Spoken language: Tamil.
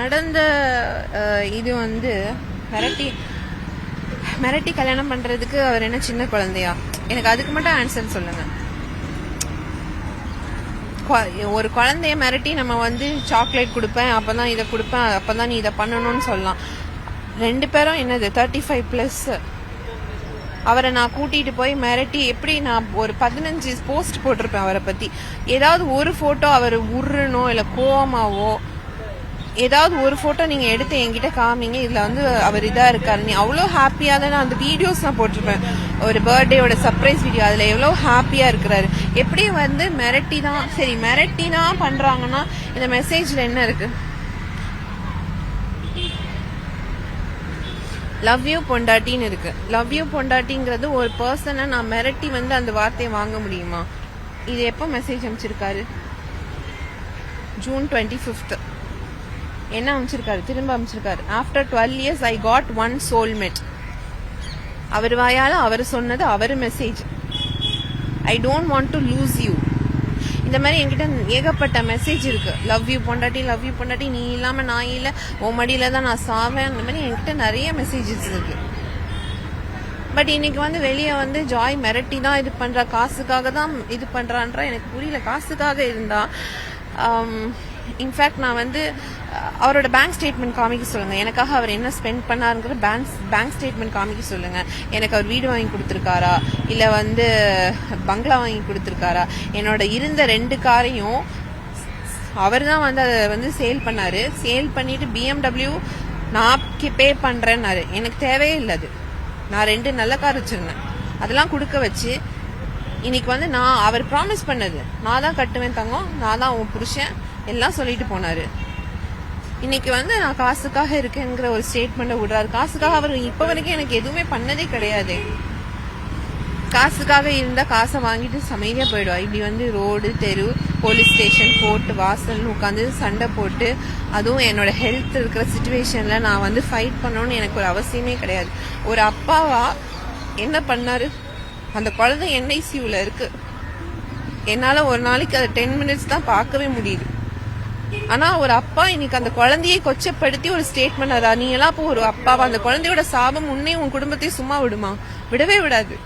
நடந்த இது வந்து மிரட்டி கல்யாணம் பண்றதுக்கு அவர் என்ன சின்ன குழந்தையா? எனக்கு அதுக்கு மட்டும் ஆன்சர் சொல்லுங்க. ஒரு குழந்தைய மிரட்டி நம்ம வந்து சாக்லேட் கொடுப்பேன், அப்பதான் இதை கொடுப்பேன், அப்பதான் நீ இதை பண்ணணும்னு சொல்லலாம். 2 பேரும் என்னது 35+. அவரை நான் கூட்டிட்டு போய் மிரட்டி எப்படி நான் ஒரு 15 போஸ்ட் போட்டிருப்பேன் அவரை பத்தி. ஏதாவது ஒரு போட்டோ அவர் உருனோ இல்ல கோவமாவோ ஏதாவது ஒரு போட்டோ நீங்க எடுத்து என்கிட்ட காமிங்க, இதுல வந்து அவர் இதா இருக்காரு, நீ அவ்வளோ ஹாப்பியா தான். நான் அந்த வீடியோஸ் நான் போட்டிருப்பேன், ஒரு பர்த்டேயோட சர்ப்ரைஸ் வீடியோ, அதுல எவ்வளவு ஹாப்பியா இருக்கிறாரு. எப்படி வந்து மிரட்டி தான் பண்றாங்கன்னா இந்த மெசேஜ்ல என்ன இருக்கு? லவ் யூ பொண்டாட்டின்னு இருக்கு. லவ் யூ பொண்டாட்டிங்கிறது ஒரு பர்சனை நான் மிரட்டி வந்து அந்த வார்த்தையை வாங்க முடியுமா? இது எப்போ மெசேஜ் அனுப்பிச்சிருக்காரு? ஜூன் 25. என்ன அமைச்சிருக்காரு? திரும்ப அமைச்சிருக்காரு, after 12 years I got one soulmate. அவர் வாயால அவர் சொன்னது, அவர் message. I don't want to lose you. இந்த மாதிரி என்கிட்ட ஏகப்பட்ட மெசேஜ் இருக்கு. லவ் யூ பொண்டாட்டி, நீ இல்லாம நான் இல்ல, உன் மடியில தான் நான் சாவேன். அந்த மாதிரி என்கிட்ட நிறைய மெசேஜஸ் இருக்கு. பட் இன்னைக்கு வந்து வெளியே வந்து ஜாய் மிரட்டி தான் இது பண்றா, காசுக்காக தான் இது பண்றான்றா. எனக்கு புரியல. காசுக்காக இருந்தா இன்ஃபேக்ட் நான் வந்து அவரோட பேங்க் ஸ்டேட்மெண்ட் காமிக்க சொல்லுங்க. எனக்காக அவர் என்ன ஸ்பெண்ட் பண்ணாருங்கிற பேங்க் ஸ்டேட்மெண்ட் காமிக்க சொல்லுங்க. எனக்கு அவர் வீடு வாங்கி கொடுத்துருக்காரா, இல்ல வந்து பங்களா வாங்கி கொடுத்துருக்காரா? என்னோட இருந்த 2 காரையும் அவர் தான் வந்து அதை வந்து சேல் பண்ணாரு. சேல் பண்ணிட்டு BMW நான் பே பண்றேன்னாரு. எனக்கு தேவையே இல்லை அது. நான் 2 நல்ல கார் வச்சிருந்தேன், அதெல்லாம் கொடுக்க வச்சு இன்னைக்கு வந்து நான் அவர் ப்ராமிஸ் பண்ணது, நான் தான் கட்டுவேன் தங்கம், நான் தான் உன் புருஷன் எல்லாம் சொல்லிட்டு போனாரு. இன்னைக்கு வந்து நான் காசுக்காக இருக்கேங்கிற ஒரு ஸ்டேட்மெண்ட் விடுறாரு. காசுக்காக அவர் இப்ப வரைக்கும் எனக்கு எதுவுமே பண்ணதே கிடையாது. காசுக்காக இருந்தா காசை வாங்கிட்டு சமைதியா போயிடுவா. இப்படி வந்து ரோடு, தெரு, போலீஸ் ஸ்டேஷன், கோர்ட் வாசல்னு உட்காந்து சண்டை போட்டு, அதுவும் என்னோட ஹெல்த் இருக்கிற சிச்சுவேஷன்ல நான் வந்து ஃபைட் பண்ணணும்னு எனக்கு ஒரு அவசியமே கிடையாது. ஒரு அப்பாவா என்ன பண்ணாரு? அந்த குழந்தை NICUல இருக்கு. என்னால ஒரு நாளைக்கு அதை 10 minutes தான் பார்க்கவே முடியுது. ஆனா ஒரு அப்பா இன்னைக்கு அந்த குழந்தையை கொச்சப்படுத்தி ஒரு ஸ்டேட்மெண்ட், நீ எல்லாம் இப்போ ஒரு அப்பாவா? அந்த குழந்தையோட சாபம் உன்னையும் உன் குடும்பத்தையும் சும்மா விடுமா? விடவே விடாது.